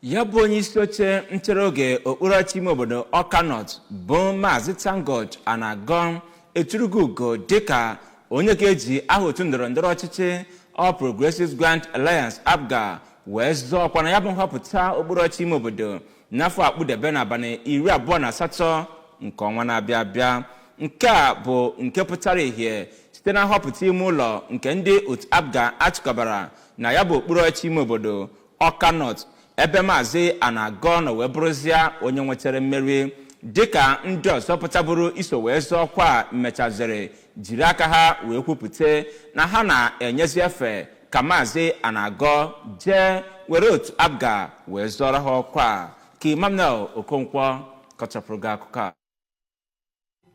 ya bụ onye isi oche nchere oge okpuru ime obodo Awka North bụ Maazị Thangood Anagon eturugo ugo dịka onye ga-eji aha otu ndọrọndọrọ ọchịchị All Progressives Grand Alliance APGA wee zọọ ọkwa na ya bụ nhọpụta okpuru ime obodo n'afọ akpụdebe n'abalị 28 nke ọnwa na-abịa abịa. Nke a bụ nke pụtara ihe site na nhọpụta ime ụlọ nke ndị otu APGA achịkọbara na ya bụ okpuru ime obodo Awka North, ebe Maazị Anagon wee bụrụzie onye nwetara mmeri dịka ndị ọzọ pụtabụrụ iso wee zọọ ọkwa mmechaziri jiri aka ha wee kwupụta na ha na-enyezi efe ka Maazị Anagon jee were otu APGA wee zọrọ ha ọkwa. Ka Emmanuel Okonkwo kọchapụrụ gị akụkọ a.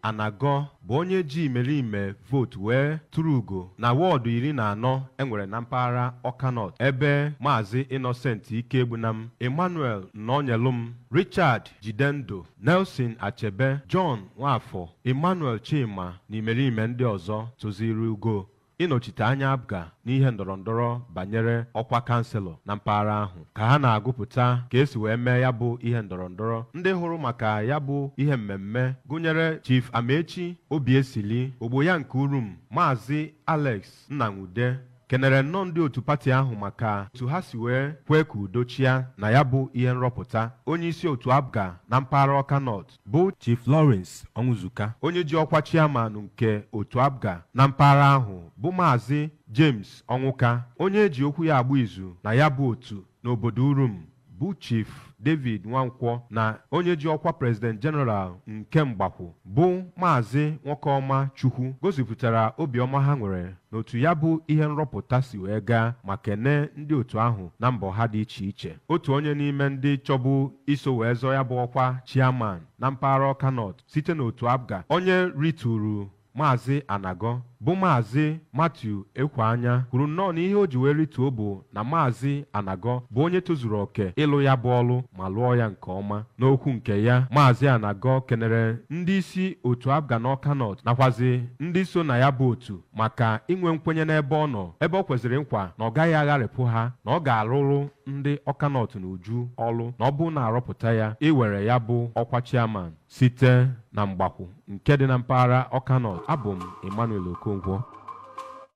Anagon bụ onye ji imerime votu wee tụrụ ugo na wọọdụ 14 enwere na mpaghara Awka North, ebe Maazị Innocent Ikegbunam, Emmanuel Nnonyelum, Richard Jidendo, Nelson Achebe, John Nwafọ, Emmanuel Chima na imerime ndị ọzọ toziri ugo ịnọchite anya APGA n'ihe ndọrọndọrọ banyere ọkwa kanselọ na mpaghara ahụ. Ka ha na-agụpụta ka esi wee mee ya bụ ihe ndọrọndọrọ, ndị hụrụ maka ya bụ ihe mmemme gụnyere Chief Amechi Obiesili, Ogboya nke Urum, Maazị Alex Nnanwude kenere nnọọ ndị otu pati ahụ maka otu ha si wee kwee ka udo chịa na ya bụ ihe nrọpụta. Onye isi otu APGA na mpaghara Awka North bụ Chief Lawrence Onwuzuka. Onye ji ọkwa chairman nke otu APGA na mpaghara ahụ bụ Maazị James Onwuka. Onye ji okwu ya agba izu na ya bụ otu n'obodo Urum bụ Chief David Nwankwọ, na onye ji ọkwa President General nke Mgbakwu bụ Maazị Nwokeọma Chukwu gosipụtara obiọma ha nwere n'otu ya bụ ihe nrọpụta si wee gaa ma kene ndị otu ahụ na mbọ ha dị iche iche. Otu onye n'ime ndị chọbụ iso wee zọọ ya bụ ọkwa chairman na mpaghara Awka North site n'otu APGA, onye rituru Maazị Anagon bụ Maazị Matthew Ekweanya, kwuru nnọọ na ihe o ji wee rituo bụ na Maazị Anagon bụ onye tozuru oke ịlụ ya bụ ọlụ ma lụọ ya nke ọma. N'okwu nke ya, Maazị Anagon kenere ndị isi otu APGA na Awka North nakwazi ndị so na ya bụ otu maka inwe nkwenye n'ebe ọ nọ, ebe ọ kwesịrị nkwa na ọ gaghị agharịpụ ha, na ọ ga-arụrụ ndị Awka North n'uju ọlụ na ọ bụ na arọpụta ya iwere ya bụ ọkwa chairman site na Mgbakwu nke dị na mpaghara Awka North. Abụ m Emmanuel Okonkwo.